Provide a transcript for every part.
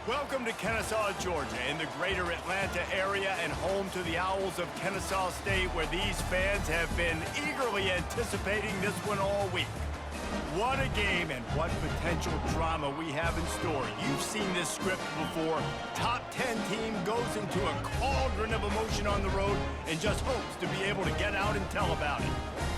Welcome to Kennesaw, Georgia, in the greater Atlanta area and home to the Owls of Kennesaw State, where these fans have been eagerly anticipating this one all week. What a game and what potential drama we have in store. You've seen this script before. Top 10 team goes into a cauldron of emotion on the road and just hopes to be able to get out and tell about it.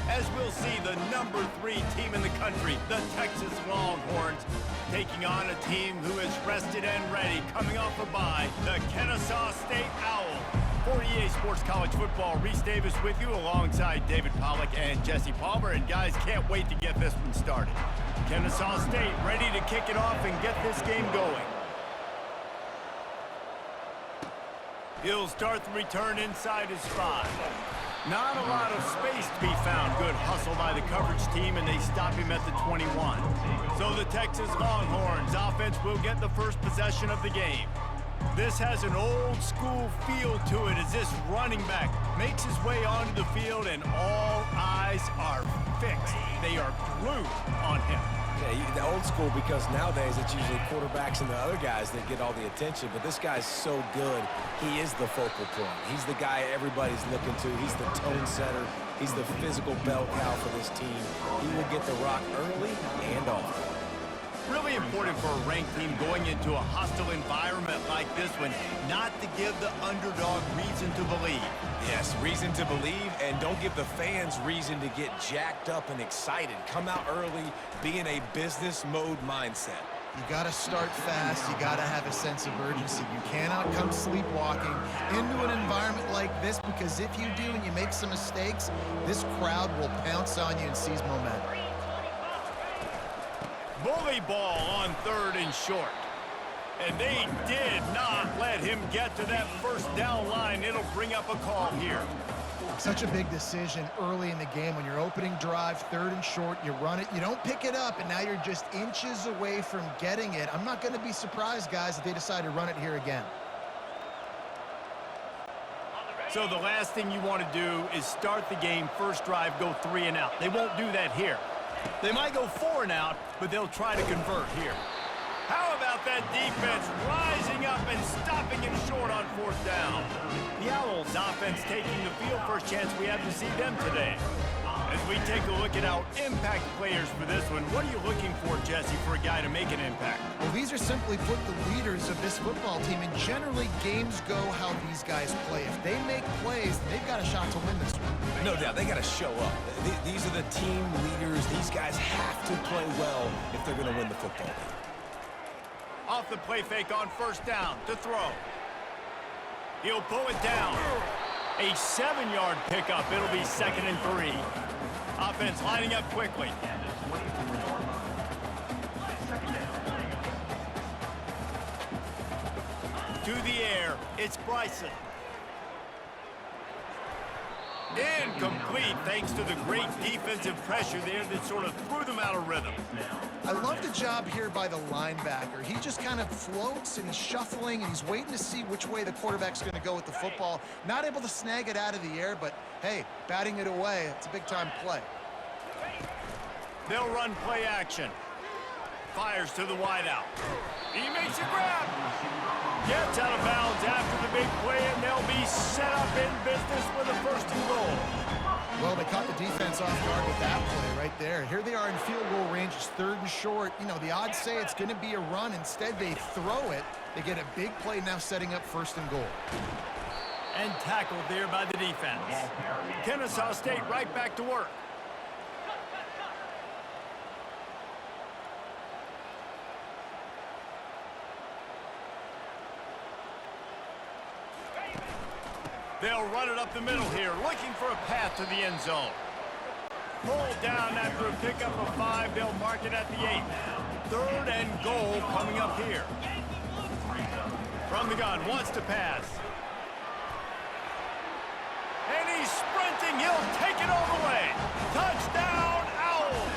As we'll see, the number 3 team in the country, the Texas Longhorns, taking on a team who is rested and ready, coming off a bye, the Kennesaw State Owls. For EA Sports College Football, Reese Davis with you alongside David Pollack and Jesse Palmer. And guys, can't wait to get this one started. Kennesaw State ready to kick it off and get this game going. He'll start the return inside his 5. Not a lot of space to be found. Good hustle by the coverage team, and they stop him at the 21. So the Texas Longhorns offense will get the first possession of the game. This has an old-school feel to it as this running back makes his way onto the field, and all eyes are fixed. They are glued on him. Yeah, the old school, because nowadays it's usually quarterbacks and the other guys that get all the attention, but this guy's so good, he is the focal point. He's the guy everybody's looking to. He's the tone setter. He's the physical bell cow for this team. He will get the rock early and often. Really important for a ranked team going into a hostile environment like this one, not to give the underdog reason to believe. Yes, reason to believe, and don't give the fans reason to get jacked up and excited. Come out early, be in a business mode mindset. You got to start fast. You got to have a sense of urgency. You cannot come sleepwalking into an environment like this, because if you do and you make some mistakes, this crowd will pounce on you and seize momentum. Bully ball on 3rd and short. And they did not let him get to that first down line. It'll bring up a call here. Such a big decision early in the game. When you're opening drive, 3rd and short, you run it, you don't pick it up, and now you're just inches away from getting it. I'm not going to be surprised, guys, if they decide to run it here again. So the last thing you want to do is start the game, first drive, go 3 and out. They won't do that here. They might go 4 and out, but they'll try to convert here. How about that defense rising up and stopping him short on 4th down? The Owls offense taking the field. First chance we have to see them today. As we take a look at our impact players for this one, what are you looking for, Jesse, for a guy to make an impact? Well, these are simply put the leaders of this football team, and generally games go how these guys play. If they make plays, they've got a shot to win this one. No doubt, they got to show up. These are the team leaders. These guys have to play well if they're going to win the football game. Off the play fake on 1st down to throw. He'll pull it down. A 7-yard pickup. It'll be 2nd and 3. Offense lining up quickly. To the air, it's Bryson. Incomplete, thanks to the great defensive pressure there that sort of threw them out of rhythm. I love the job here by the linebacker. He just kind of floats and he's shuffling and he's waiting to see which way the quarterback's going to go with the football. Not able to snag it out of the air, but hey, batting it away, it's a big-time play. They'll run play action. Fires to the wideout. He makes a grab. Gets out of bounds after the big play, and they'll be set up in business with a 1st and goal. Well, they caught the defense off guard with that play right there. Here they are in field goal range. It's 3rd and short. You know, the odds say it's going to be a run. Instead, they throw it. They get a big play now setting up 1st and goal. And tackled there by the defense. Kennesaw State right back to work. They'll run it up the middle here, looking for a path to the end zone. Pulled down after a pickup of 5. They'll mark it at the 8. 3rd and goal coming up here. From the gun, wants to pass. And he's sprinting. He'll take it all the way. Touchdown, Owls!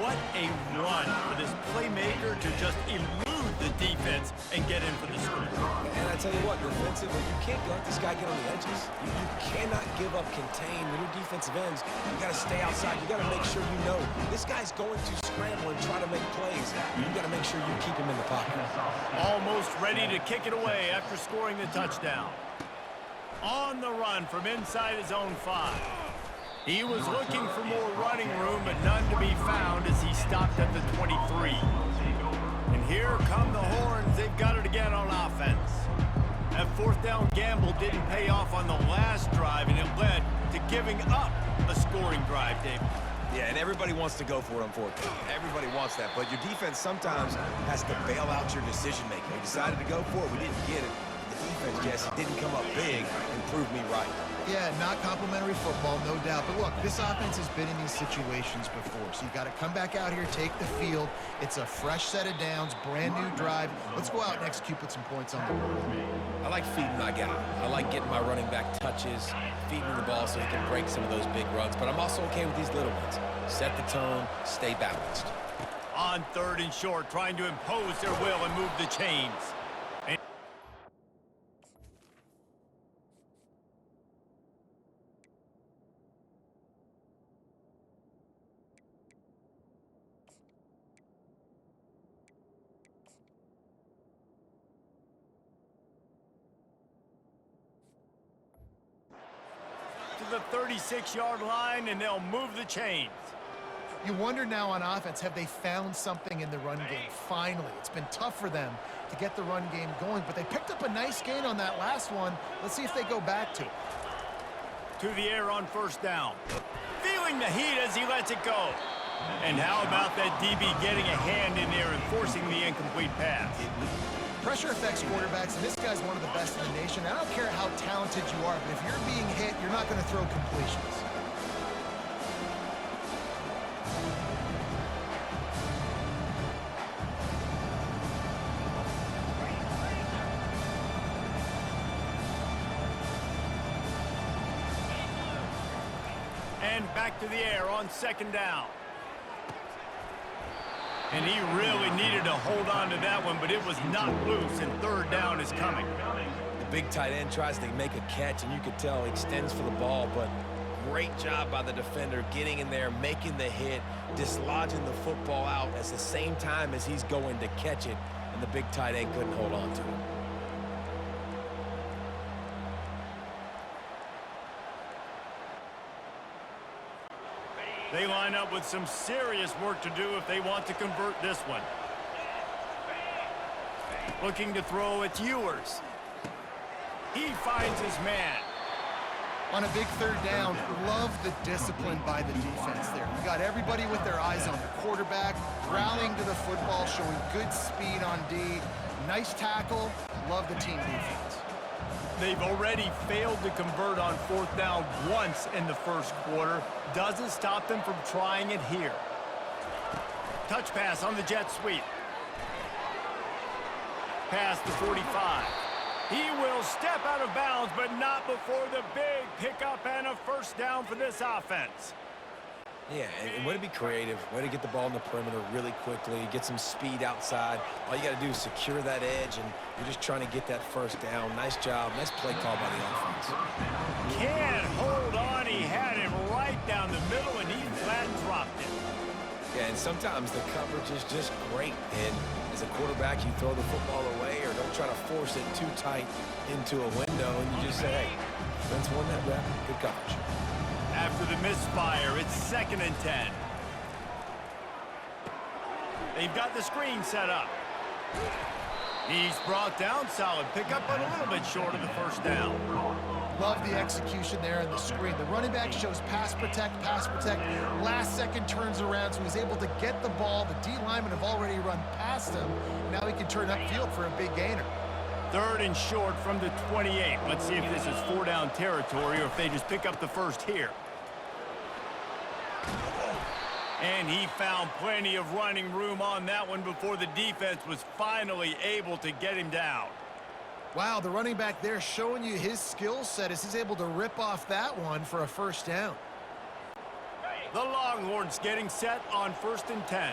What a run for this playmaker to just elude the defense and get in for the score. And I tell you what, defensively, you can't let this guy get on the edges. You cannot give up contain. When your defensive ends, you got to stay outside. You got to make sure you know this guy's going to scramble and try to make plays. You got to make sure you keep him in the pocket. Almost ready to kick it away after scoring the touchdown. On the run from inside his own 5. He was looking for more running room, but none to be found as he stopped at the 23. And here come the horns. They've got it again on offense. That fourth down gamble didn't pay off on the last drive, and it led to giving up a scoring drive, David. Yeah, and everybody wants to go for it on fourth down. Everybody wants that, but your defense sometimes has to bail out your decision-making. We decided to go for it. We didn't get it. The defense, Jesse, didn't come up big and prove me right. Yeah, not complimentary football, no doubt. But look, this offense has been in these situations before. So you got to come back out here, take the field. It's a fresh set of downs, brand new drive. Let's go out and execute, put some points on the board. I like feeding my guy. I like getting my running back touches, feeding the ball so he can break some of those big runs. But I'm also okay with these little ones. Set the tone, stay balanced. On 3rd and short, trying to impose their will and move the chains. To the 36-yard line, and they'll move the chains. You wonder now on offense, have they found something in the run game? Finally, it's been tough for them to get the run game going, but they picked up a nice gain on that last one. Let's see if they go back to it. To the air on 1st down. Feeling the heat as he lets it go. And how about that DB getting a hand in there and forcing the incomplete pass? Pressure affects quarterbacks, and this guy's one of the best in the nation. I don't care how talented you are, but if you're being hit, you're not going to throw completions. And back to the air on 2nd down. And he really needed to hold on to that one, but it was not loose, and 3rd down is coming. The big tight end tries to make a catch, and you could tell he extends for the ball, but great job by the defender getting in there, making the hit, dislodging the football out at the same time as he's going to catch it, and the big tight end couldn't hold on to it. They line up with some serious work to do if they want to convert this one. Looking to throw, it's Ewers. He finds his man. On a big 3rd down, love the discipline by the defense there. You got everybody with their eyes on the quarterback, rallying to the football, showing good speed on D. Nice tackle. Love the team defense. They've already failed to convert on 4th down once in the 1st quarter. Doesn't stop them from trying it here. Touch pass on the jet sweep. Past the 45. He will step out of bounds, but not before the big pickup and a 1st down for this offense. Yeah, and way to be creative, way to get the ball in the perimeter really quickly, get some speed outside. All you got to do is secure that edge, and you're just trying to get that 1st down. Nice job. Nice play call by the offense. Can't hold on. He had him right down the middle, and he flat dropped it. Yeah, and sometimes the coverage is just great. And as a quarterback, you throw the football away or don't try to force it too tight into a window, and you just say, hey, defense won that rep. Good coverage. After the misfire, it's 2nd and 10. They've got the screen set up. He's brought down, solid pickup, but a little bit short of the 1st down. Love the execution there in the screen. The running back shows pass protect. Last second turns around, so he's able to get the ball. The D linemen have already run past him. Now he can turn upfield for a big gainer. 3rd and short from the 28. Let's see if this is 4-down territory or if they just pick up the 1st here. And he found plenty of running room on that one before the defense was finally able to get him down. Wow, the running back there showing you his skill set as he's able to rip off that one for a 1st down. The Longhorns getting set on 1st and 10.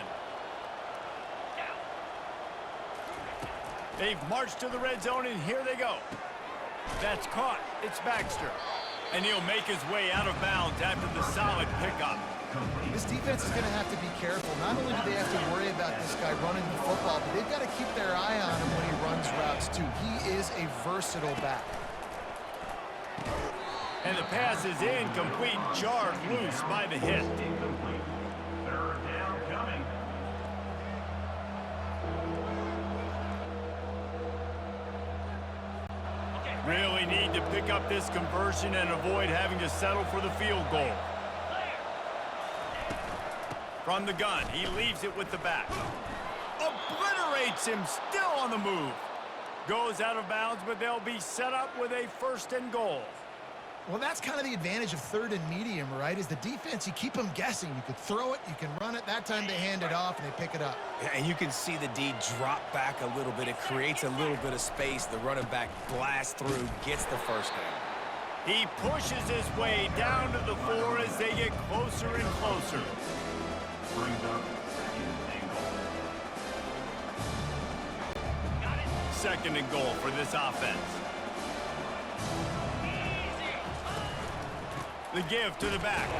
They've marched to the red zone, and here they go. That's caught. It's Baxter. And he'll make his way out of bounds after the solid pickup. This defense is going to have to be careful. Not only do they have to worry about this guy running the football, but they've got to keep their eye on him when he runs routes, too. He is a versatile back. And the pass is incomplete, jarred loose by the hit. Third down coming. Really need to pick up this conversion and avoid having to settle for the field goal. From the gun, he leaves it with the back. Obliterates him, still on the move. Goes out of bounds, but they'll be set up with a 1st and goal. Well, that's kind of the advantage of 3rd and medium, right? Is the defense, you keep them guessing. You could throw it, you can run it. That time they hand it off and they pick it up. Yeah, and you can see the D drop back a little bit. It creates a little bit of space. The running back blasts through, gets the 1st down. He pushes his way down to the 4 as they get closer and closer. Brings up 2nd and goal. 2nd and goal for this offense. The give to the back.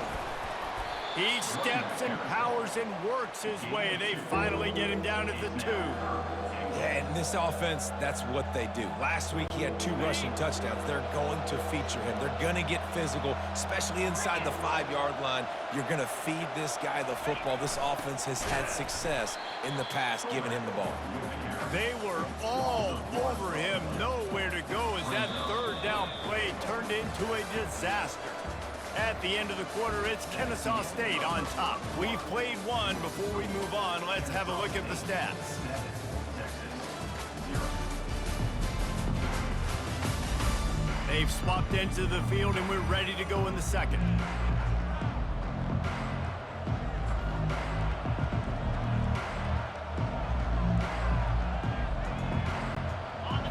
He steps and powers and works his way. They finally get him down at the 2. Yeah, and this offense, that's what they do. Last week, he had 2 rushing touchdowns. They're going to feature him. They're going to get physical, especially inside the 5-yard line. You're going to feed this guy the football. This offense has had success in the past giving him the ball. They were all over him. Nowhere to go as that 3rd down play turned into a disaster. At the end of the quarter, it's Kennesaw State on top. We've played one. Before we move on, let's have a look at the stats. They've swapped into the field, and we're ready to go in the 2nd.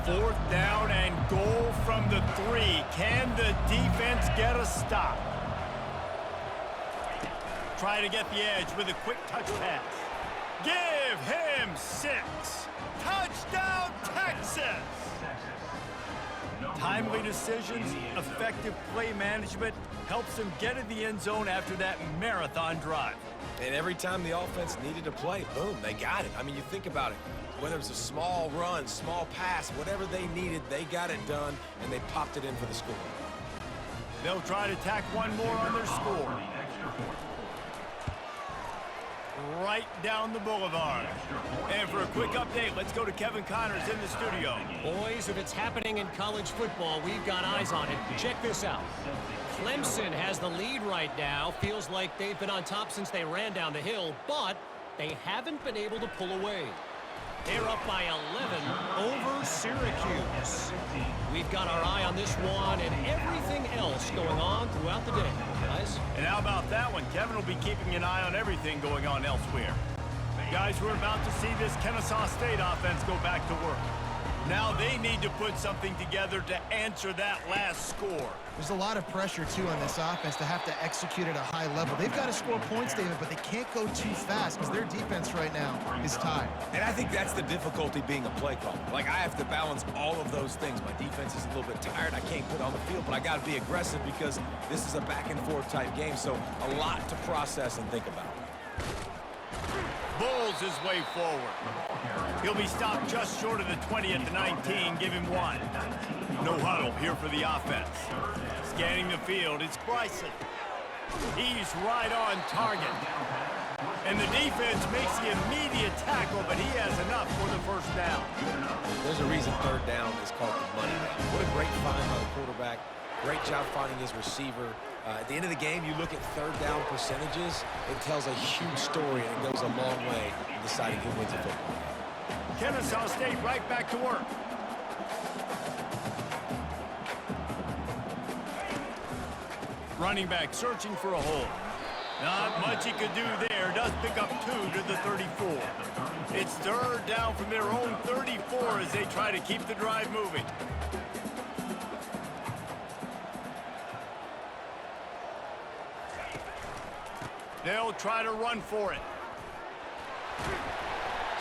Fourth down and goal from the 3. Can the defense get a stop? Try to get the edge with a quick touch pass. Give him 6. Touchdown, Texas! Timely decisions, effective play management helps them get in the end zone after that marathon drive. And every time the offense needed to play, boom, they got it. I mean, you think about it. Whether it's a small run, small pass, whatever they needed, they got it done, and they popped it in for the score. They'll try to tack one more on their score. Right down the boulevard. And for a quick update, let's go to Kevin Connors in the studio. Boys, if it's happening in college football, we've got eyes on it. Check this out. Clemson has the lead right now. Feels like they've been on top since they ran down the hill, but they haven't been able to pull away. They're up by 11 over Syracuse. We've got our eye on this one and everything else going on throughout the day, guys. And how about that one? Kevin will be keeping an eye on everything going on elsewhere. Guys, we're about to see this Kennesaw State offense go back to work. Now they need to put something together to answer that last score. There's a lot of pressure, too, on this offense to have to execute at a high level. They've got to score points, David, but they can't go too fast because their defense right now is tired. And I think that's the difficulty being a play caller. Like, I have to balance all of those things. My defense is a little bit tired. I can't put on the field, but I got to be aggressive because this is a back-and-forth type game, so a lot to process and think about. Bulls his way forward. He'll be stopped just short of the 20 at the 19. Give him 1. No huddle here for the offense. Scanning the field, it's Bryson. He's right on target. And the defense makes the immediate tackle, but he has enough for the 1st down. There's a reason 3rd down is called the money down. What a great find by the quarterback. Great job finding his receiver. At the end of the game, you look at 3rd down percentages, it tells a huge story and it goes a long way in deciding who wins a football game. Kennesaw State right back to work. Running back searching for a hole. Not much he could do there. Does pick up 2 to the 34. It's 3rd down from their own 34 as they try to keep the drive moving. They'll try to run for it.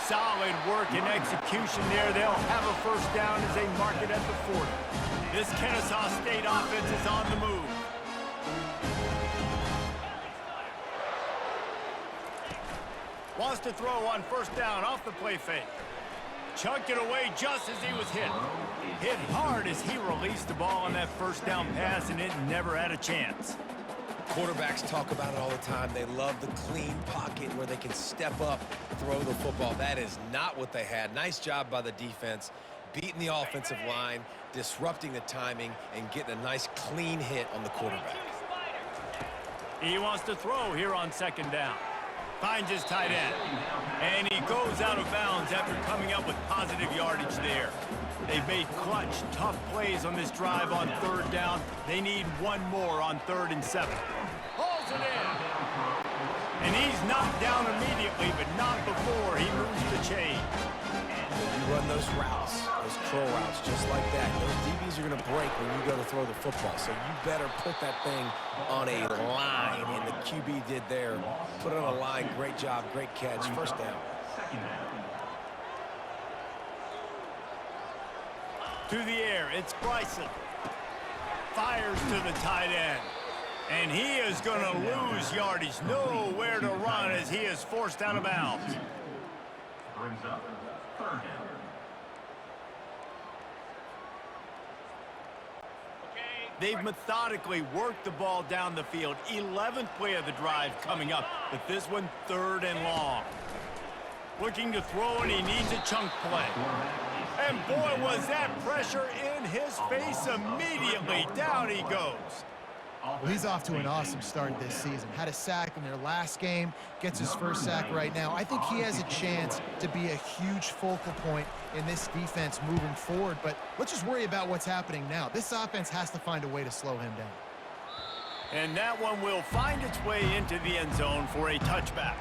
Solid work and execution there. They'll have a first down as they mark it at the 40. This Kennesaw State offense is on the move. Wants to throw on first down off the play fake. Chunked it away just as he was hit. Hit hard as he released the ball on that first down pass, and it never had a chance. Quarterbacks talk about it all the time. They love the clean pocket where they can step up, throw the football. That is not what they had. Nice job by the defense, beating the offensive line, disrupting the timing, and getting a nice clean hit on the quarterback. He wants to throw here on second down. Finds his tight end. And he goes out of bounds after coming up with positive yardage there. They've made clutch, tough plays on this drive on third down. They need one more on 3rd and 7. Hauls it in. And he's knocked down immediately, but not before he moves the chain. You run those routes, those curl routes, just like that. Those DBs are going to break when you go to throw the football. So you better put that thing on a line, and the QB did there. Put it on a line. Great job, great catch. First down. To the air, it's Bryson. Fires to the tight end. And he is going to lose yardage. Nowhere to run as he is forced out of bounds. Brings up 3rd down. They've methodically worked the ball down the field. 11th play of the drive coming up, but this one 3rd and long. Looking to throw, and he needs a chunk play. And boy, was that pressure in his face immediately. Down he goes. Well, he's off to an awesome start this season. Had a sack in their last game, gets his first sack right now. I think he has a chance to be a huge focal point in this defense moving forward, but let's just worry about what's happening now. This offense has to find a way to slow him down. And that one will find its way into the end zone for a touchback.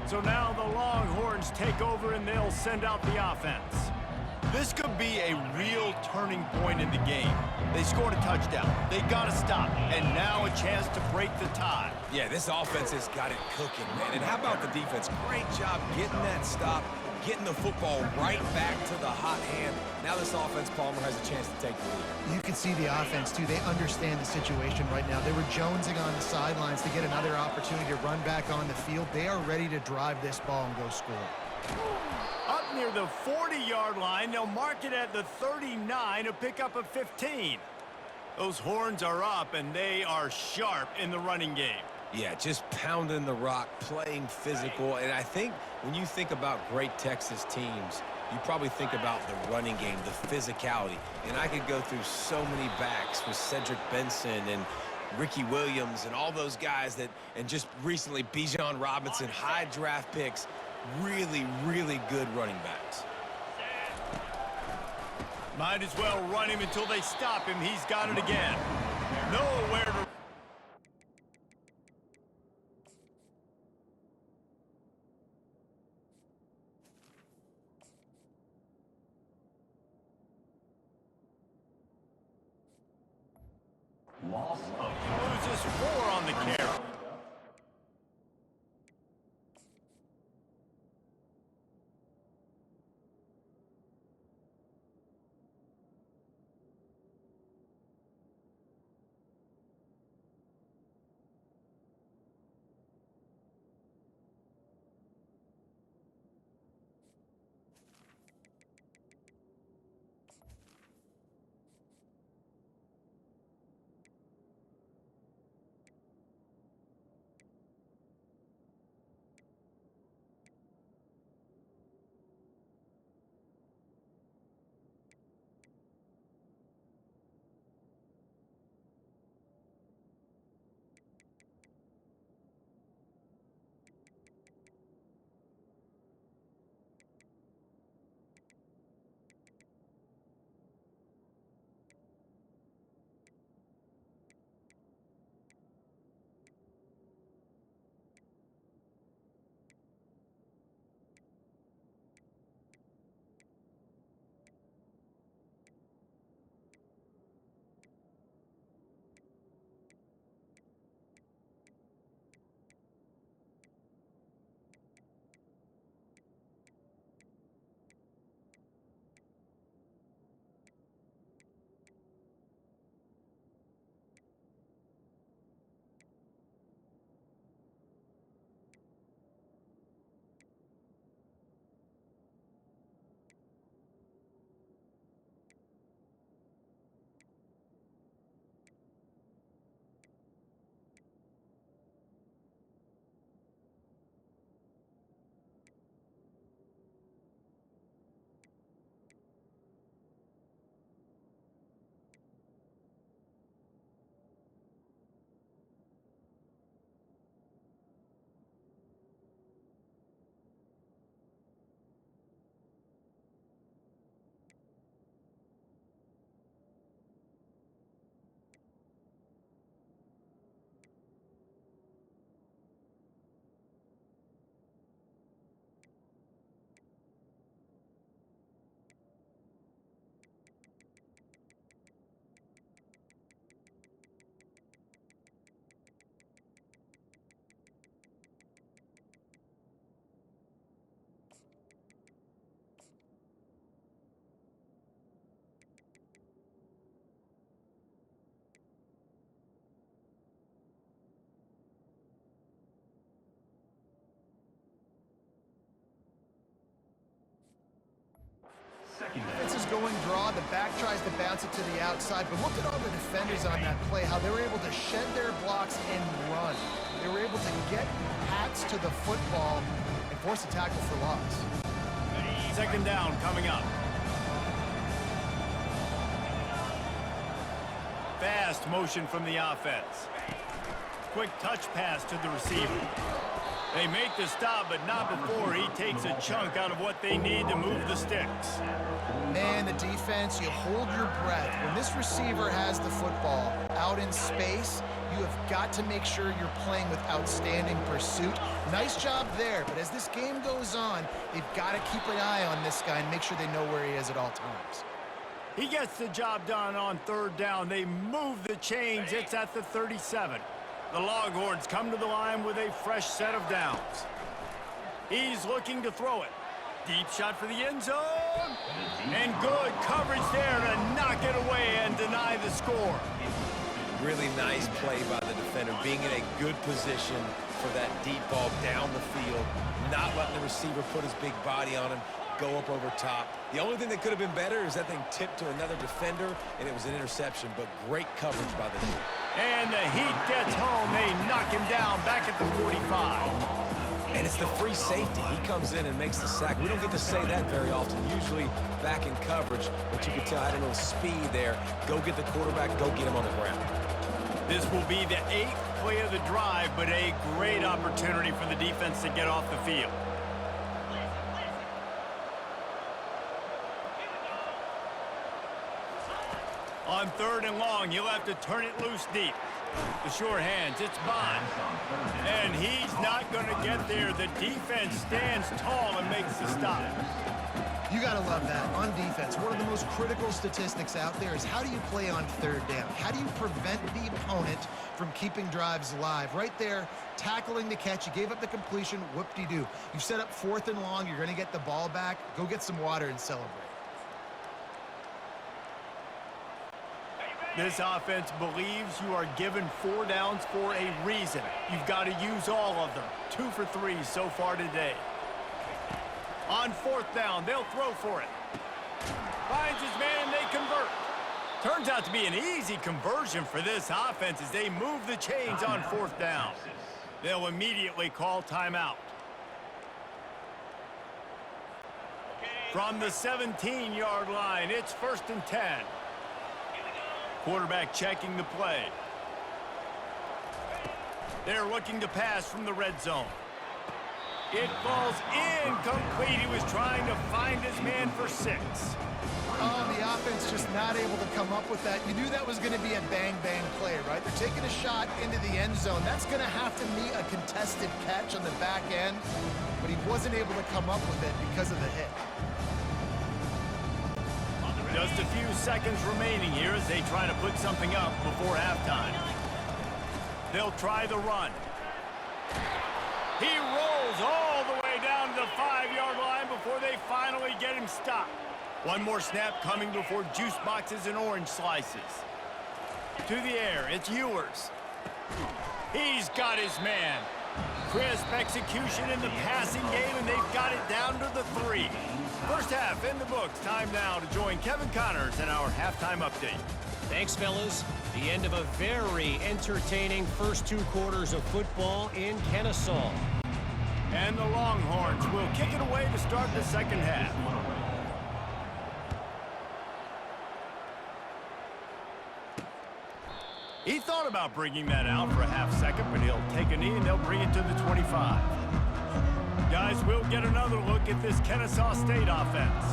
So now the Longhorns take over and they'll send out the offense. This could be a real turning point in the game. They scored a touchdown. They got to stop. And now a chance to break the tie. Yeah, this offense has got it cooking, man. And how about the defense? Great job getting that stop, getting the football right back to the hot hand. Now this offense, Palmer, has a chance to take the lead. You can see the offense, too. They understand the situation right now. They were jonesing on the sidelines to get another opportunity to run back on the field. They are ready to drive this ball and go score. Up near the 40-yard line, they'll mark it at the 39 to pick up a 15. Those horns are up, and they are sharp in the running game. Yeah, just pounding the rock, playing physical. And I think when you think about great Texas teams, you probably think about the running game, the physicality. And I could go through so many backs with Cedric Benson and Ricky Williams and all those guys that, and just recently Bijan Robinson, high draft picks, really, really good running backs. Might as well run him until they stop him. He's got it again. Nowhere to... Loss of Loses 4 on the carry. back tries to bounce it to the outside, but look at all the defenders on that play, how they were able to shed their blocks and run. They were able to get hats to the football and force a tackle for loss. Second down coming up. Fast motion from the offense. Quick touch pass to the receiver. They make the stop, but not before he takes a chunk out of what they need to move the sticks. Man, the defense, you hold your breath. When this receiver has the football out in space, you have got to make sure you're playing with outstanding pursuit. Nice job there, but as this game goes on, they've got to keep an eye on this guy and make sure they know where he is at all times. He gets the job done on third down. They move the chains. It's at the 37. The Longhorns come to the line with a fresh set of downs. He's looking to throw it. Deep shot for the end zone. And good coverage there to knock it away and deny the score. Really nice play by the defender, being in a good position for that deep ball down the field, not letting the receiver put his big body on him, go up over top. The only thing that could have been better is that thing tipped to another defender, and it was an interception, but great coverage by the defender. And the heat gets home. They knock him down back at the 45. And it's the free safety. He comes in and makes the sack. We don't get to say that very often. Usually back in coverage, but you can tell I had a little speed there. Go get the quarterback, go get him on the ground. This will be the 8th play of the drive, but a great opportunity for the defense to get off the field. On third and long, he'll have to turn it loose deep. The sure hands, it's Bond. And he's not going to get there. The defense stands tall and makes the stop. You got to love that. On defense, one of the most critical statistics out there is how do you play on third down? How do you prevent the opponent from keeping drives alive? Right there, tackling the catch. You gave up the completion. Whoop-de-doo. You set up fourth and long. You're going to get the ball back. Go get some water and celebrate. This offense believes you are given 4 downs for a reason. You've got to use all of them. 2 for 3 so far today. On fourth down, they'll throw for it. Finds his man, and they convert. Turns out to be an easy conversion for this offense as they move the chains on fourth down. They'll immediately call timeout. From the 17-yard line, it's 1st and 10. Quarterback checking the play. They're looking to pass from the red zone. It falls incomplete. He was trying to find his man for 6. Oh, the offense just not able to come up with that. You knew that was going to be a bang-bang play, right? They're taking a shot into the end zone. That's going to have to be a contested catch on the back end, but he wasn't able to come up with it because of the hit. Just a few seconds remaining here as they try to put something up before halftime. They'll try the run. He rolls all the way down to the 5-yard line before they finally get him stopped. One more snap coming before juice boxes and orange slices. To the air, it's Ewers. He's got his man. Crisp execution in the passing game, and they've got it down to the 3. First half in the books. Time now to join Kevin Connors in our halftime update. Thanks, fellas. The end of a very entertaining first 2 quarters of football in Kennesaw. And the Longhorns will kick it away to start the second half. He thought about bringing that out for a half second, but he'll take a knee and they'll bring it to the 25. Guys, we'll get another look at this Kennesaw State offense.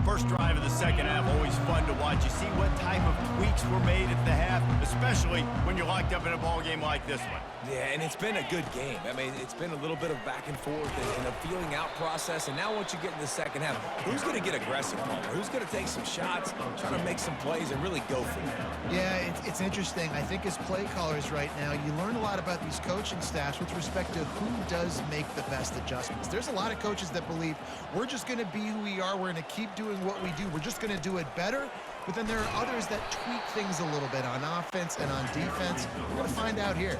First drive of the second half, always fun to watch. You see what type of tweaks were made at the half, especially when you're locked up in a ball game like this one. Yeah, and it's been a good game. I mean, it's been a little bit of back and forth and a feeling out process. And now once you get in the second half, who's going to get aggressive, Palmer? Who's going to take some shots, try to make some plays, and really go for it? Yeah, it's interesting. I think as play callers right now, you learn a lot about these coaching staffs with respect to who does make the best adjustments. There's a lot of coaches that believe we're just going to be who we are. We're going to keep doing what we do. We're just going to do it better. But then there are others that tweak things a little bit on offense and on defense. We're going to find out here.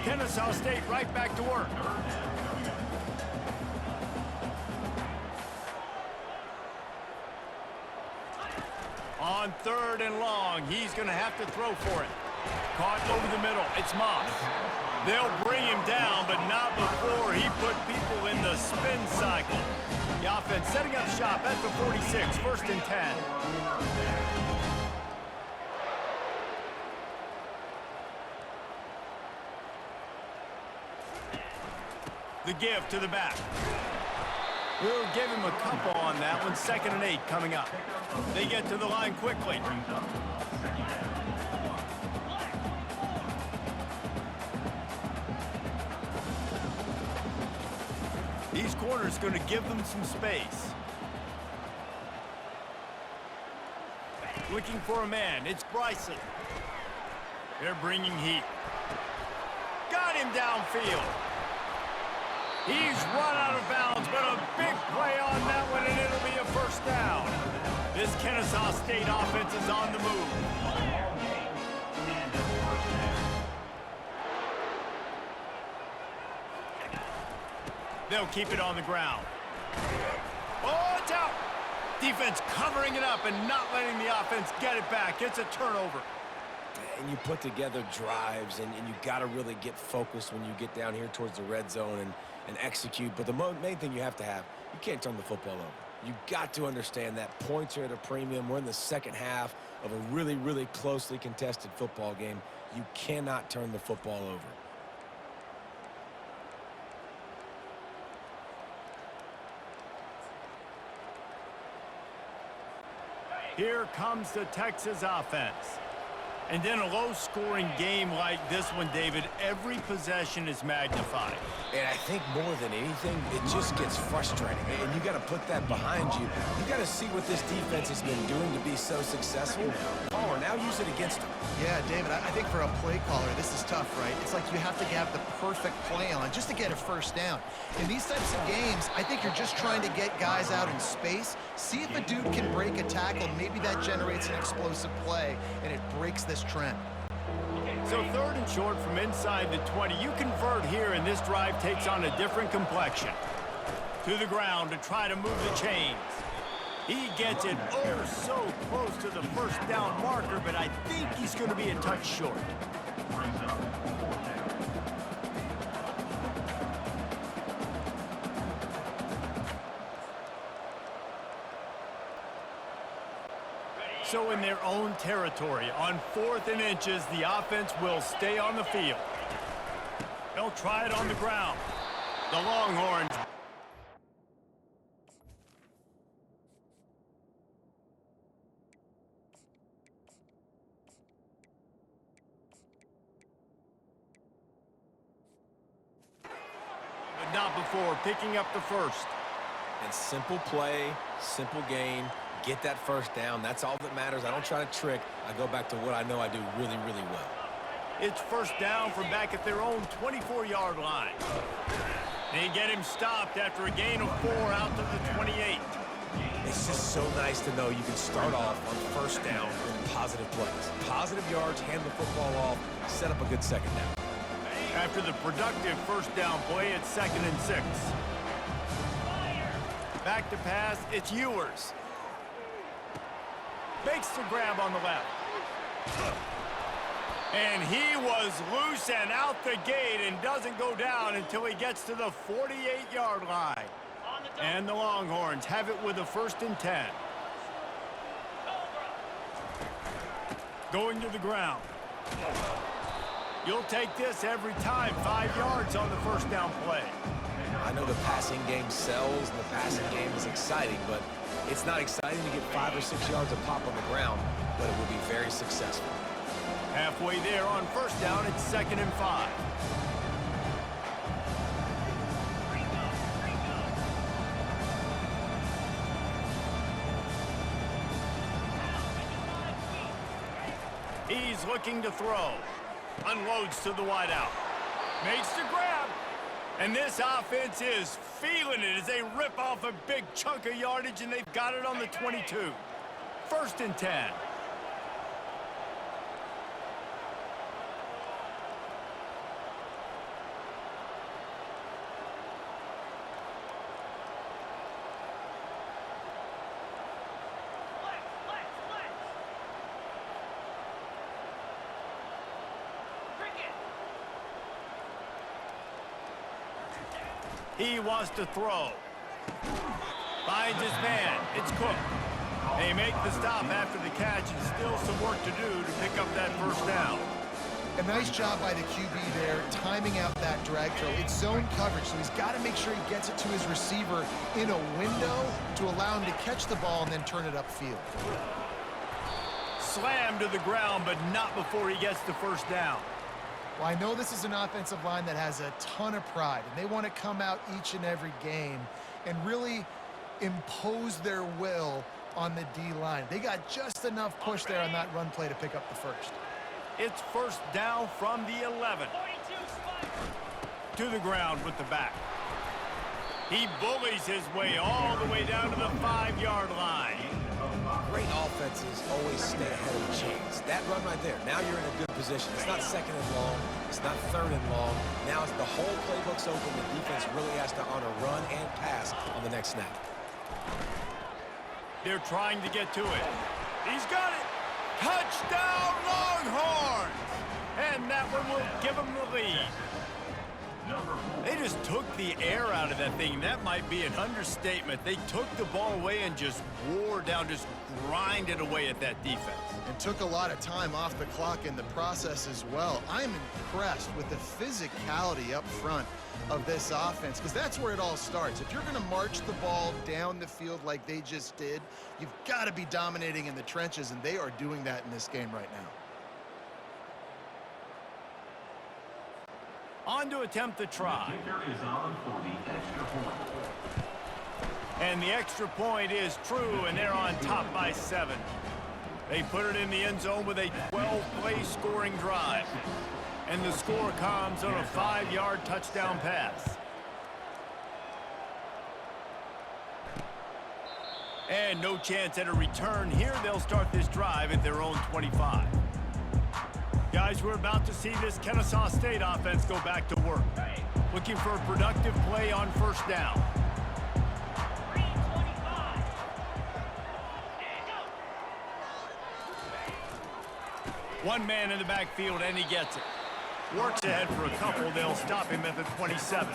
Kennesaw State right back to work. On 3rd and long, he's going to have to throw for it. Caught over the middle. It's Moss. They'll bring him down, but not before he put people in the spin cycle. The offense setting up shop at the 46, 1st and 10. The give to the back. We'll give him a couple on that one. 2nd and 8 coming up. They get to the line quickly. These corners going to give them some space. Looking for a man. It's Bryson. They're bringing heat. Got him downfield. He's run out of bounds, but a big play on that one, and it'll be a 1st down. This Kennesaw State offense is on the move. They'll keep it on the ground. Oh, it's out. Defense covering it up and not letting the offense get it back. It's a turnover. And you put together drives, and you got to really get focused when you get down here towards the red zone and execute. But the main thing you have, you can't turn the football over. You got to understand that points are at a premium. We're in the 2nd half of a really, really closely contested football game. You cannot turn the football over. Here comes the Texas offense. And in a low-scoring game like this one, David, every possession is magnified. And I think more than anything, it just gets frustrating. And you got to put that behind you. You got to see what this defense has been doing to be so successful. Caller, now use it against them. Yeah, David, I think for a play caller, this is tough, right? It's like you have to have the perfect play on just to get a 1st down. In these types of games, I think you're just trying to get guys out in space, see if a dude can break a tackle. Maybe that generates an explosive play, and it breaks this trend. So 3rd and short from inside the 20. You convert here, and this drive takes on a different complexion. To the ground to try to move the chains. He gets it so close to the 1st down marker, but I think he's going to be a touch short. So in their own territory, on 4th and inches, the offense will stay on the field. They'll try it on the ground. The Longhorns. But not before picking up the 1st. And simple play, simple gain. Get that 1st down. That's all that matters. I don't try to trick. I go back to what I know I do really, really well. It's 1st down from back at their own 24-yard line. They get him stopped after a gain of 4 out to the 28. It's just so nice to know you can start off on 1st down with positive plays. Positive yards, hand the football off, set up a good 2nd down. After the productive 1st down play, it's 2nd and 6. Back to pass, it's Ewers. Makes the grab on the left. And he was loose and out the gate and doesn't go down until he gets to the 48-yard line. And the Longhorns have it with a 1st and 10. Going to the ground. You'll take this every time. 5 yards on the 1st down play. I know the passing game sells and the passing game is exciting, but it's not exciting to get 5 or 6 yards of pop on the ground, but it will be very successful. Halfway there on 1st down, it's 2nd and 5. He's looking to throw. Unloads to the wideout. Makes the grab. And this offense is feeling it as they rip off a big chunk of yardage, and they've got it on the 22. 1st and 10. He wants to throw. Finds his man. It's Cook. They make the stop after the catch, and still some work to do to pick up that first down. A nice job by the QB there, timing out that drag throw. It's zone coverage, so he's got to make sure he gets it to his receiver in a window to allow him to catch the ball and then turn it upfield. Slammed to the ground, but not before he gets the first down. Well, I know this is an offensive line that has a ton of pride, and they want to come out each and every game and really impose their will on the D-line. They got just enough push there on that run play to pick up the first. It's first down from the 11. To the ground with the back. He bullies his way all the way down to the 5-yard line. Great offenses always stay ahead of the chains. That run right there, now you're in a good position. It's not second and long. It's not third and long. Now it's the whole playbook's open. The defense really has to honor run and pass on the next snap. They're trying to get to it. He's got it. Touchdown, Longhorns! And that one will give them the lead. They just took the air out of that thing. That might be an understatement. They took the ball away and just wore down, just grinded away at that defense. And took a lot of time off the clock in the process as well. I'm impressed with the physicality up front of this offense, because that's where it all starts. If you're going to march the ball down the field like they just did, you've got to be dominating in the trenches, and they are doing that in this game right now. On to attempt the try. Kicker is on for the extra point. And the extra point is true, and they're on top by 7. They put it in the end zone with a 12-play scoring drive. And the score comes on a 5-yard touchdown pass. And no chance at a return here. They'll start this drive at their own 25. Guys, we're about to see this Kennesaw State offense go back to work. Looking for a productive play on first down. One man in the backfield, and he gets it. Works ahead for a couple. They'll stop him at the 27.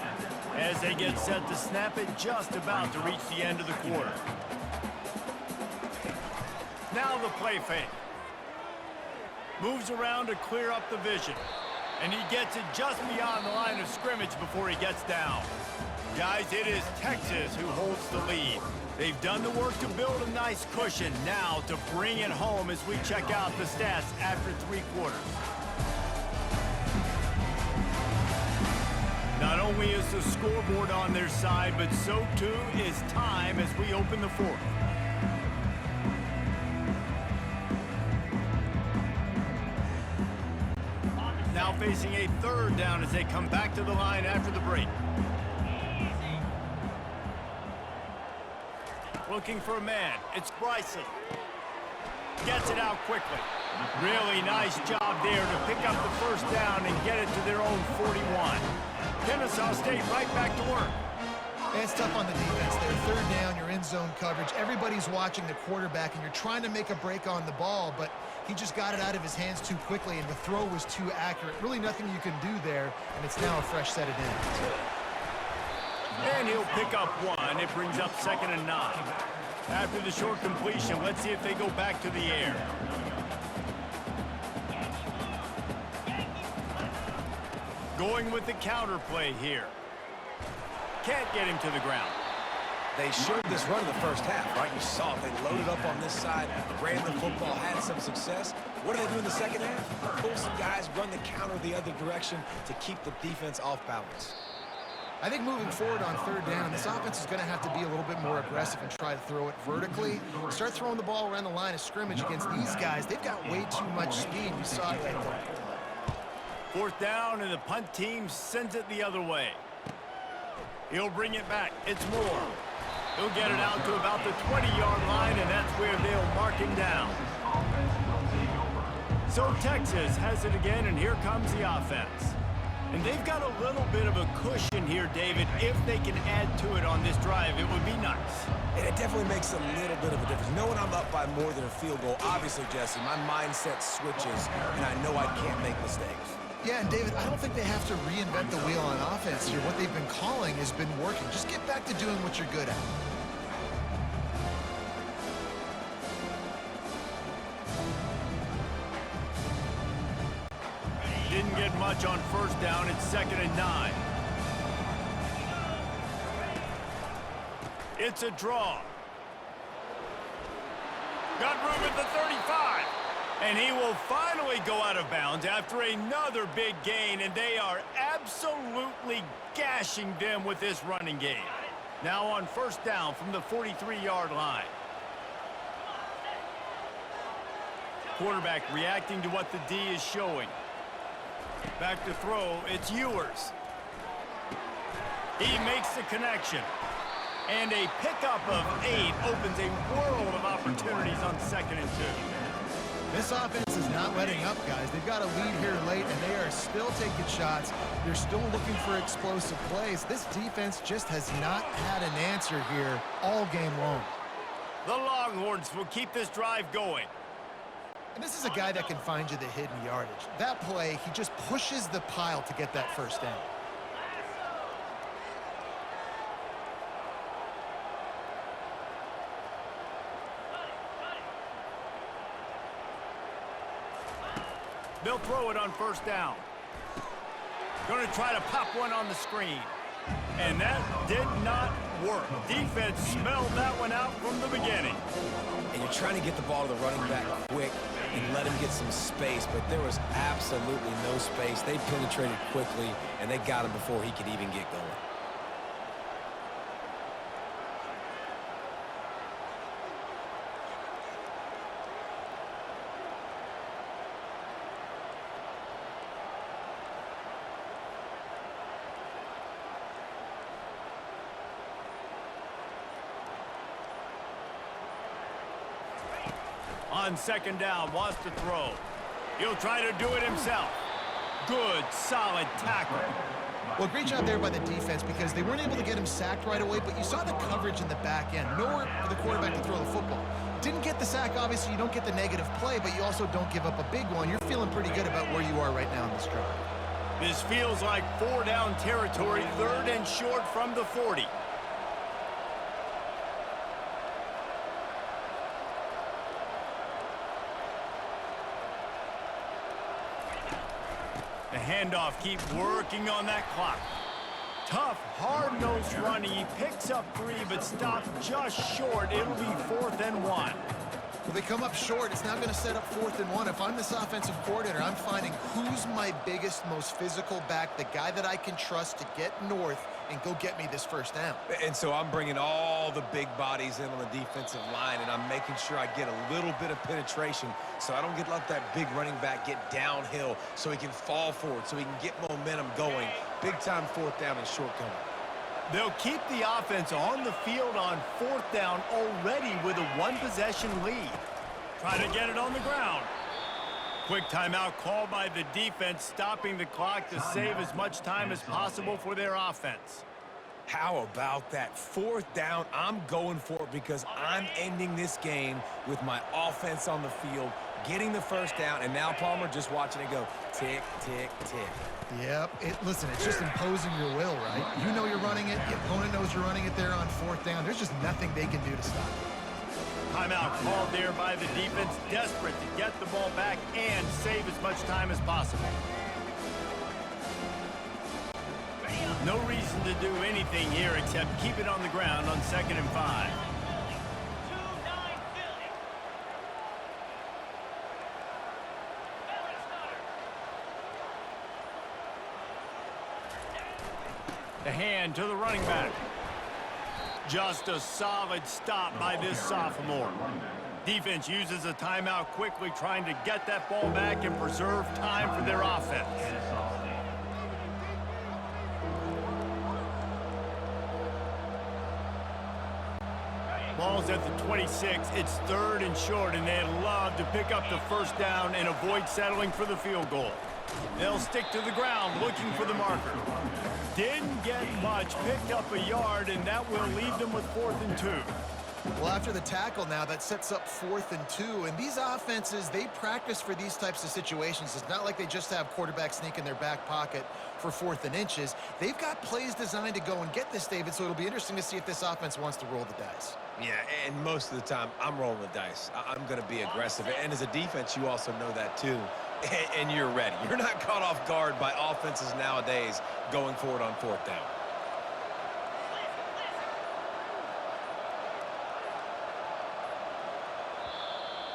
As they get set to snap it, just about to reach the end of the quarter. Now the play fake. Moves around to clear up the vision. And he gets it just beyond the line of scrimmage before he gets down. Guys, it is Texas who holds the lead. They've done the work to build a nice cushion. Now to bring it home as we check out the stats after 3 quarters. Not only is the scoreboard on their side, but so too is time as we open the 4th. Now facing a 3rd down as they come back to the line after the break. Looking for a man. It's Bryson. Gets it out quickly. Really nice job there to pick up the first down and get it to their own 41. Kennesaw State right back to work. It's tough on the defense there. 3rd down, you're in zone coverage. Everybody's watching the quarterback, and you're trying to make a break on the ball, but he just got it out of his hands too quickly, and the throw was too accurate. Really nothing you can do there, and it's now a fresh set of downs. And he'll pick up 1. It brings up 2nd and 9. After the short completion, let's see if they go back to the air. Going with the counter play here. Can't get him to the ground. They showed this run in the first half, right? You saw it. They loaded up on this side, ran the football, had some success. What do they do in the second half? Pull some guys, run the counter the other direction to keep the defense off balance. I think moving forward on 3rd down, this offense is going to have to be a little bit more aggressive and try to throw it vertically. Start throwing the ball around the line of scrimmage against these guys. They've got way too much speed. You saw it right there. 4th down, and the punt team sends it the other way. He'll bring it back. It's Moore. He'll get it out to about the 20-yard line, and that's where they'll mark him down. So Texas has it again, and here comes the offense. And they've got a little bit of a cushion here, David. If they can add to it on this drive, it would be nice. And it definitely makes a little bit of a difference. Knowing I'm up by more than a field goal, obviously, Jesse, my mindset switches, and I know I can't make mistakes. Yeah, and David, I don't think they have to reinvent the wheel on offense here. What they've been calling has been working. Just get back to doing what you're good at. Didn't get much on first down. It's 2nd and 9. It's a draw. Got room at the 35. And he will finally go out of bounds after another big gain, and they are absolutely gashing them with this running game. Now on first down from the 43-yard line. Quarterback reacting to what the D is showing. Back to throw, it's Ewers. He makes the connection. And a pickup of 8 opens a world of opportunities on 2nd and 2. This offense is not letting up, guys. They've got a lead here late, and they are still taking shots. They're still looking for explosive plays. This defense just has not had an answer here all game long. The Longhorns will keep this drive going. And this is a guy that can find you the hidden yardage. That play, he just pushes the pile to get that first down. They'll throw it on first down. Going to try to pop one on the screen. And that did not work. Defense smelled that one out from the beginning. And you're trying to get the ball to the running back quick and let him get some space, but there was absolutely no space. They penetrated quickly, and they got him before he could even get going. On 2nd down, wants to throw. He'll try to do it himself. Good, solid tackle. Well, great job there by the defense because they weren't able to get him sacked right away, but you saw the coverage in the back end. Nowhere for the quarterback to throw the football. Didn't get the sack, obviously. You don't get the negative play, but you also don't give up a big one. You're feeling pretty good about where you are right now in this drive. This feels like 4-down territory, 3rd and short from the 40. The handoff, keep working on that clock. Tough, hard-nosed running. He picks up 3, but stopped just short. It'll be 4th and 1. Well, they come up short. It's now going to set up 4th and 1. If I'm this offensive coordinator, I'm finding who's my biggest, most physical back, the guy that I can trust to get north and go get me this first down. And so I'm bringing all the big bodies in on the defensive line, and I'm making sure I get a little bit of penetration so I don't let that big running back get downhill so he can fall forward, so he can get momentum going. Big-time 4th down and short coming. They'll keep the offense on the field on 4th down already with a 1-possession lead. Try to get it on the ground. Quick timeout called by the defense, stopping the clock to save as much time as possible for their offense. How about that? 4th down, I'm going for it because I'm ending this game with my offense on the field, getting the first down, and now, Palmer, just watching it go tick, tick, tick. Yep. Listen, it's just imposing your will, right? You know you're running it. The opponent knows you're running it there on 4th down. There's just nothing they can do to stop it. Timeout called there by the defense, desperate to get the ball back and save as much time as possible. No reason to do anything here except keep it on the ground on 2nd and 5. The hand to the running back. Just a solid stop by this sophomore. Defense uses a timeout quickly, trying to get that ball back and preserve time for their offense. Ball's at the 26. It's 3rd and short, and they'd love to pick up the first down and avoid settling for the field goal. They'll stick to the ground looking for the marker. Didn't get much, picked up a yard, and that will leave them with 4th and 2. Well, after the tackle now, that sets up 4th and 2. And these offenses, they practice for these types of situations. It's not like they just have quarterbacks sneak in their back pocket for 4th and inches. They've got plays designed to go and get this, David, so it'll be interesting to see if this offense wants to roll the dice. Yeah, and most of the time, I'm rolling the dice. I'm going to be aggressive. And as a defense, you also know that too. And you're ready. You're not caught off guard by offenses nowadays going forward on 4th down.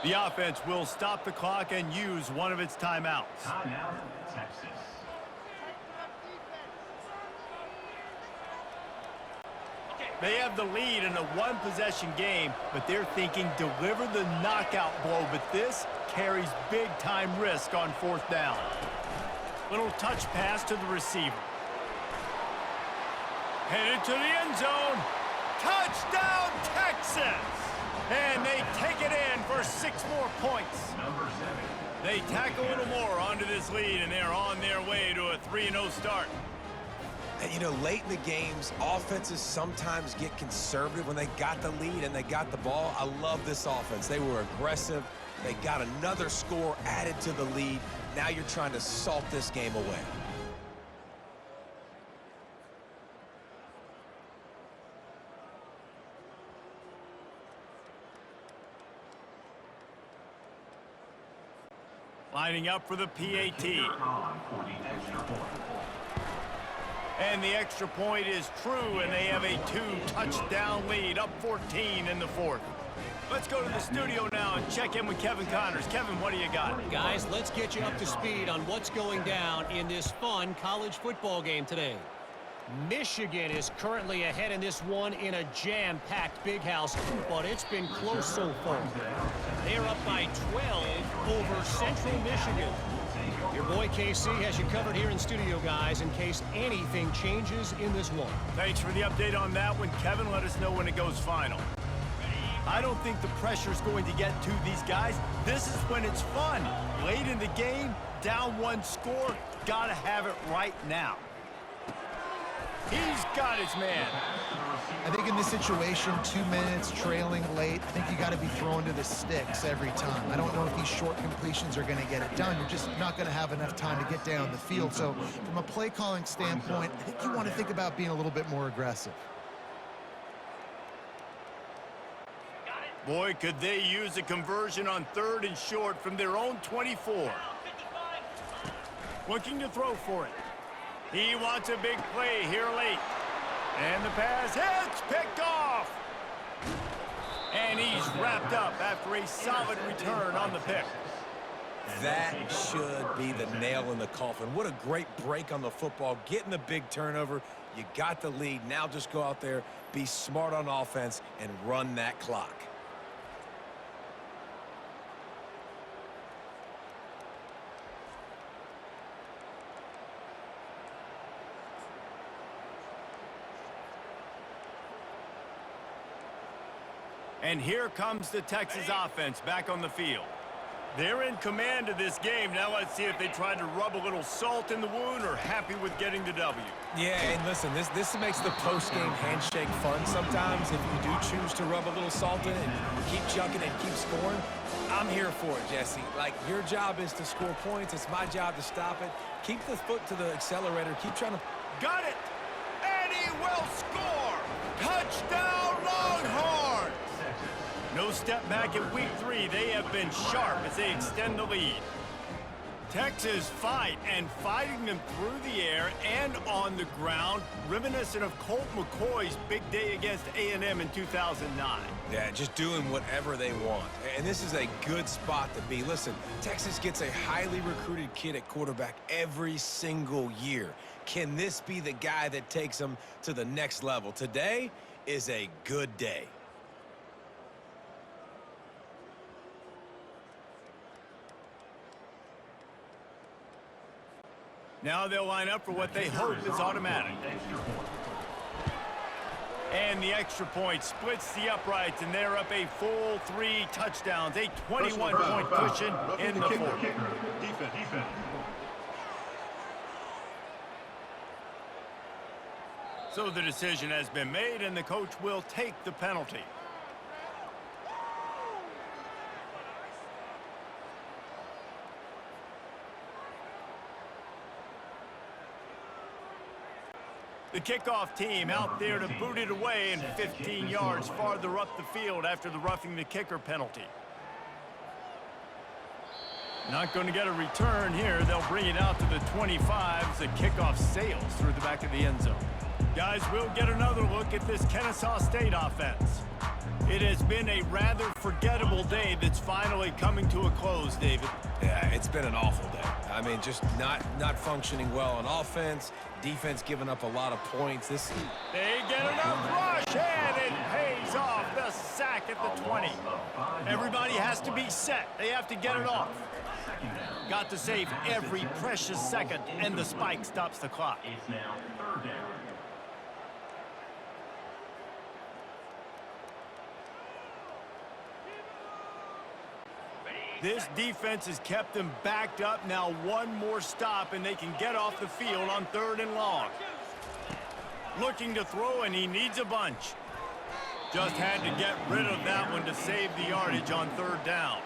The offense will stop the clock and use one of its timeouts. Timeout, Texas. They have the lead in a one-possession game, but they're thinking deliver the knockout blow, but this carries big-time risk on 4th down. Little touch pass to the receiver. Headed to the end zone. Touchdown, Texas! And they take it in for 6 more points. Number 7. They tack a little more onto this lead, and they're on their way to a 3-0 start. And, you know, late in the games, offenses sometimes get conservative when they got the lead and they got the ball. I love this offense. They were aggressive. They got another score added to the lead. Now you're trying to salt this game away. Lining up for the PAT. On for the extra point. And the extra point is true, and they have a 2-touchdown lead, up 14 in the 4th. Let's go to the studio now and check in with Kevin Connors. Kevin, what do you got? Guys, let's get you up to speed on what's going down in this fun college football game today. Michigan is currently ahead in this one in a jam-packed big house, but it's been close so far. They're up by 12 over Central Michigan. Your boy KC has you covered here in studio, guys, in case anything changes in this one. Thanks for the update on that one, Kevin. Let us know when it goes final. I don't think the pressure's going to get to these guys. This is when it's fun. Late in the game, down 1 score, gotta have it right now. He's got his man. I think in this situation, 2 minutes, trailing late, I think you got to be throwing to the sticks every time. I don't know if these short completions are going to get it done. You're just not going to have enough time to get down the field. So from a play calling standpoint, I think you want to think about being a little bit more aggressive. Boy, could they use a conversion on 3rd and short from their own 24. Looking to throw for it. He wants a big play here late. And the pass hits, picked off. And he's wrapped up after a solid return on the pick. That should be the nail in the coffin. What a great break on the football. Getting the big turnover. You got the lead. Now just go out there, be smart on offense, and run that clock. And here comes the Texas offense back on the field. They're in command of this game. Now let's see if they try to rub a little salt in the wound or happy with getting the W. Yeah, and listen, this makes the post-game handshake fun sometimes. If you do choose to rub a little salt in it and keep chucking and keep scoring, I'm here for it, Jesse. Like, your job is to score points. It's my job to stop it. Keep the foot to the accelerator. Keep trying to... Got it! And he will score! Touchdown, Longhorns! No step back in week 3. They have been sharp as they extend the lead. Texas fighting them through the air and on the ground, reminiscent of Colt McCoy's big day against A&M in 2009. Yeah, just doing whatever they want. And this is a good spot to be. Listen, Texas gets a highly recruited kid at quarterback every single year. Can this be the guy that takes them to the next level? Today is a good day. Now they'll line up for what they hope is automatic. And the extra point splits the uprights, and they're up a full 3 touchdowns, a 21-point cushion in the 4th. Defense. So the decision has been made, and the coach will take the penalty. The kickoff team out there to boot it away and 15 yards farther up the field after the roughing the kicker penalty. Not going to get a return here. They'll bring it out to the 25 as the kickoff sails through the back of the end zone. Guys, we'll get another look at this Kennesaw State offense. It has been a rather forgettable day that's finally coming to a close, David. Yeah, it's been an awful day. I mean, just not functioning well on offense. Defense giving up a lot of points. They get enough rush, and it pays off. The sack at the 20. Everybody has to be set. They have to get it off. Got to save every precious second, and the spike stops the clock. It's now third down. This defense has kept them backed up. Now one more stop, and they can get off the field on 3rd and long. Looking to throw, and he needs a bunch. Just had to get rid of that one to save the yardage on 3rd down.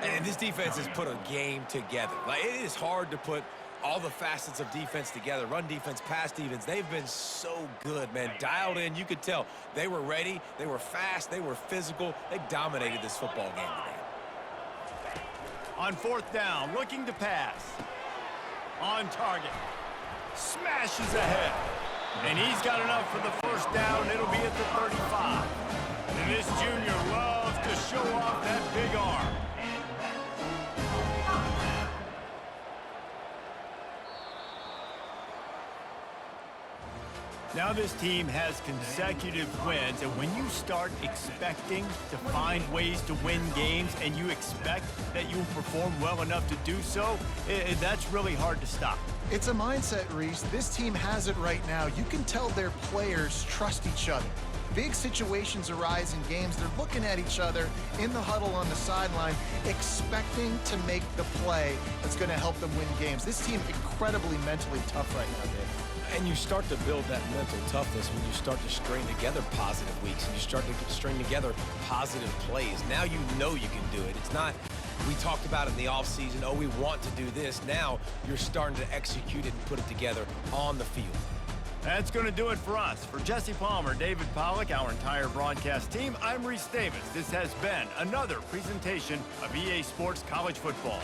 And this defense has put a game together. Like, it is hard to put all the facets of defense together. Run defense, pass defense. They've been so good, man. Dialed in. You could tell they were ready. They were fast. They were physical. They dominated this football game today. On 4th down, looking to pass. On target. Smashes ahead. And he's got enough for the 1st down. It'll be at the 35. And this junior loves to show off that big arm. Now this team has consecutive wins, and when you start expecting to find ways to win games and you expect that you'll perform well enough to do so, that's really hard to stop. It's a mindset, Reese. This team has it right now. You can tell their players trust each other. Big situations arise in games. They're looking at each other in the huddle on the sideline, expecting to make the play that's going to help them win games. This team incredibly mentally tough right now, Dave. And you start to build that mental toughness when you start to string together positive weeks and you start to string together positive plays. Now you know you can do it. It's not, we talked about it in the offseason, oh, we want to do this. Now you're starting to execute it and put it together on the field. That's going to do it for us. For Jesse Palmer, David Pollack, our entire broadcast team, I'm Reese Davis. This has been another presentation of EA Sports College Football.